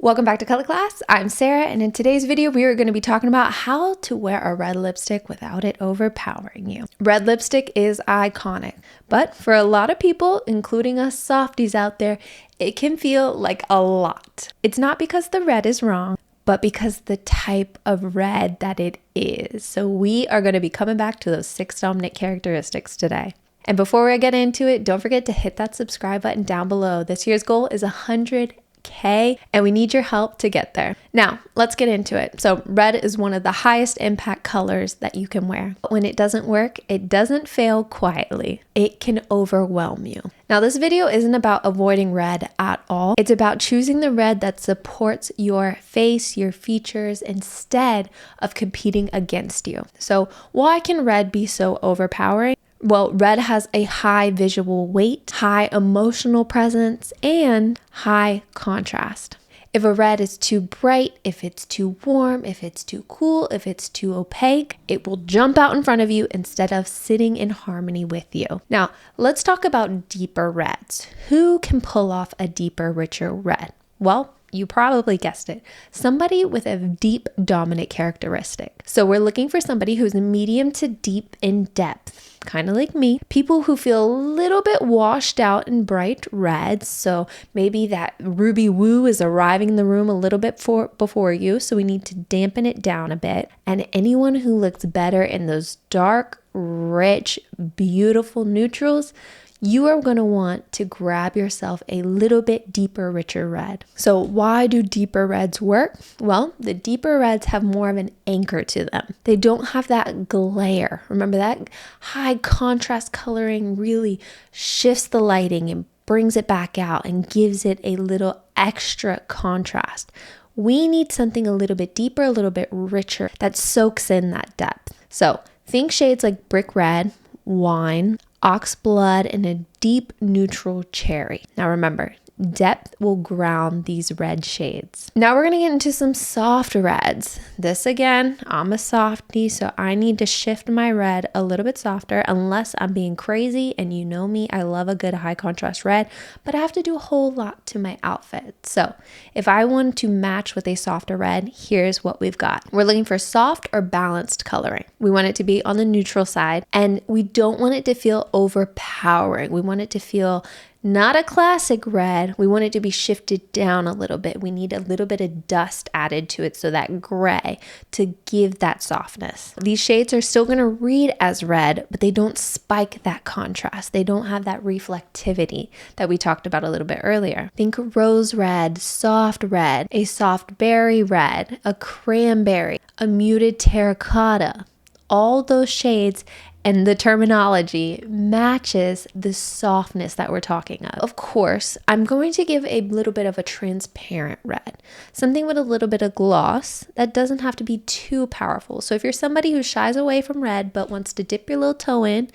Welcome back to Color Class. I'm Sarah, and in today's video, we are going to be talking about how to wear a red lipstick without it overpowering you. Red lipstick is iconic, but for a lot of people, including us softies out there, it can feel like a lot. It's not because the red is wrong, but because the type of red that it is. So we are going to be coming back to those 6 dominant characteristics today. And before I get into it, don't forget to hit that subscribe button down below. This year's goal is 100K, and we need your help to get there. Now, let's get into it. So red is one of the highest impact colors that you can wear. But when it doesn't work, it doesn't fail quietly. It can overwhelm you. Now, this video isn't about avoiding red at all. It's about choosing the red that supports your face, your features, instead of competing against you. So why can red be so overpowering? Well, red has a high visual weight, high emotional presence, and high contrast. If a red is too bright, if it's too warm, if it's too cool, if it's too opaque, it will jump out in front of you instead of sitting in harmony with you. Now, let's talk about deeper reds. Who can pull off a deeper, richer red? Well, you probably guessed it. Somebody with a deep, dominant characteristic. So we're looking for somebody who's medium to deep in depth, kind of like me. People who feel a little bit washed out in bright reds. So maybe that ruby woo is arriving in the room a little bit before you. So we need to dampen it down a bit. And anyone who looks better in those dark, rich, beautiful neutrals, you are going to want to grab yourself a little bit deeper, richer red. So why do deeper reds work? Well, the deeper reds have more of an anchor to them. They don't have that glare. Remember, that high contrast coloring really shifts the lighting and brings it back out and gives it a little extra contrast. We need something a little bit deeper, a little bit richer that soaks in that depth. So think shades like brick red, wine, ox blood, and a deep neutral cherry. Now remember, depth will ground these red shades. Now we're going to get into some soft reds. This again, I'm a softie, so I need to shift my red a little bit softer unless I'm being crazy, and you know me, I love a good high contrast red, but I have to do a whole lot to my outfit. So if I want to match with a softer red, here's what we've got. We're looking for soft or balanced coloring. We want it to be on the neutral side, and we don't want it to feel overpowering. We want it to feel not a classic red. We want it to be shifted down a little bit. We need a little bit of dust added to it, so that gray, to give that softness. These shades are still going to read as red, but they don't spike that contrast. They don't have that reflectivity that we talked about a little bit earlier. Think rose red, soft red, a soft berry red, a cranberry, a muted terracotta. All those shades and the terminology matches the softness that we're talking of. Of course, I'm going to give a little bit of a transparent red, something with a little bit of gloss that doesn't have to be too powerful. So if you're somebody who shies away from red but wants to dip your little toe in,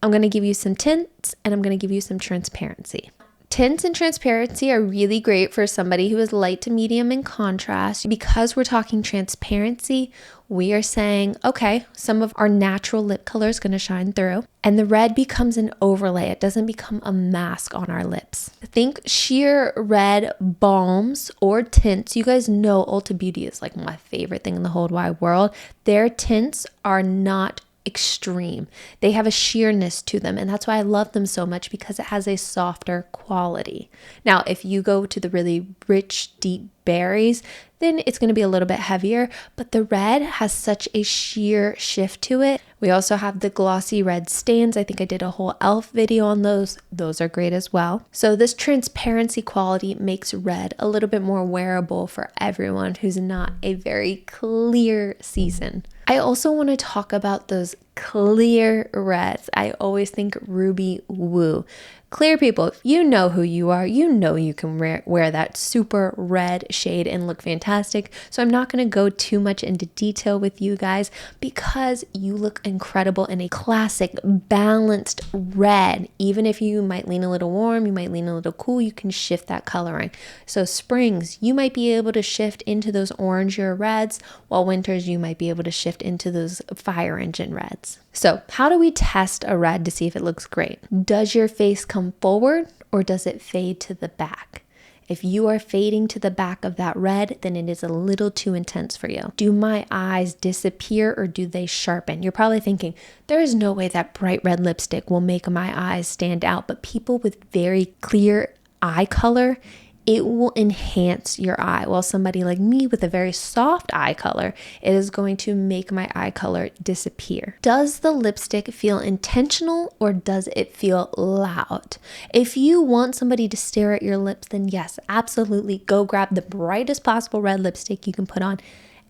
I'm going to give you some tints and I'm going to give you some transparency. Tints and transparency are really great for somebody who is light to medium in contrast. Because we're talking transparency, we are saying, okay, some of our natural lip color is going to shine through, and the red becomes an overlay. It doesn't become a mask on our lips. Think sheer red balms or tints. You guys know Ulta Beauty is like my favorite thing in the whole wide world. Their tints are not extreme. They have a sheerness to them, and that's why I love them so much, because it has a softer quality. Now, if you go to the really rich, deep berries, then it's going to be a little bit heavier, but the red has such a sheer shift to it. We also have the glossy red stains. I think I did a whole e.l.f. video on those. Those are great as well. So this transparency quality makes red a little bit more wearable for everyone who's not a very clear season. I also want to talk about those clear reds. I always think ruby woo. Clear people, if you know who you are, you know you can wear that super red shade and look fantastic. So I'm not going to go too much into detail with you guys, because you look incredible in a classic balanced red. Even if you might lean a little warm, you might lean a little cool, you can shift that coloring. So springs, you might be able to shift into those orangier reds, while winters you might be able to shift into those fire engine reds. So how do we test a red to see if it looks great? Does your face come forward or does it fade to the back? If you are fading to the back of that red, then it is a little too intense for you. Do my eyes disappear or do they sharpen? You're probably thinking, there is no way that bright red lipstick will make my eyes stand out, but people with very clear eye color, it will enhance your eye. While somebody like me with a very soft eye color, it is going to make my eye color disappear. Does the lipstick feel intentional or does it feel loud? If you want somebody to stare at your lips, then yes, absolutely go grab the brightest possible red lipstick you can put on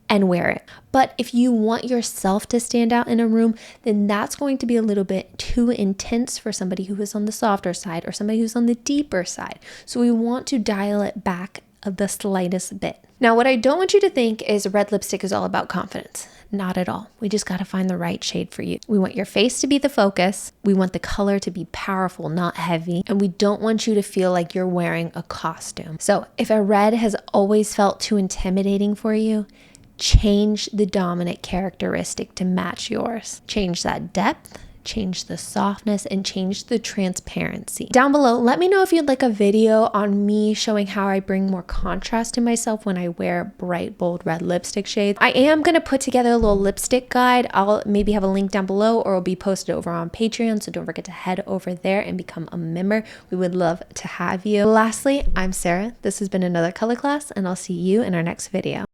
and wear it. But if you want yourself to stand out in a room, then that's going to be a little bit too intense for somebody who is on the softer side or somebody who's on the deeper side. So we want to dial it back the slightest bit. Now, what I don't want you to think is red lipstick is all about confidence. Not at all. We just got to find the right shade for you. We want your face to be the focus. We want the color to be powerful, not heavy. And we don't want you to feel like you're wearing a costume. So if a red has always felt too intimidating for you, change the dominant characteristic to match yours. Change that depth, change the softness, and change the transparency. Down below, let me know if you'd like a video on me showing how I bring more contrast to myself when I wear bright, bold red lipstick shades. I am going to put together a little lipstick guide. I'll maybe have a link down below or it'll be posted over on Patreon, so don't forget to head over there and become a member. We would love to have you. Lastly, I'm Sarah. This has been another color class, and I'll see you in our next video.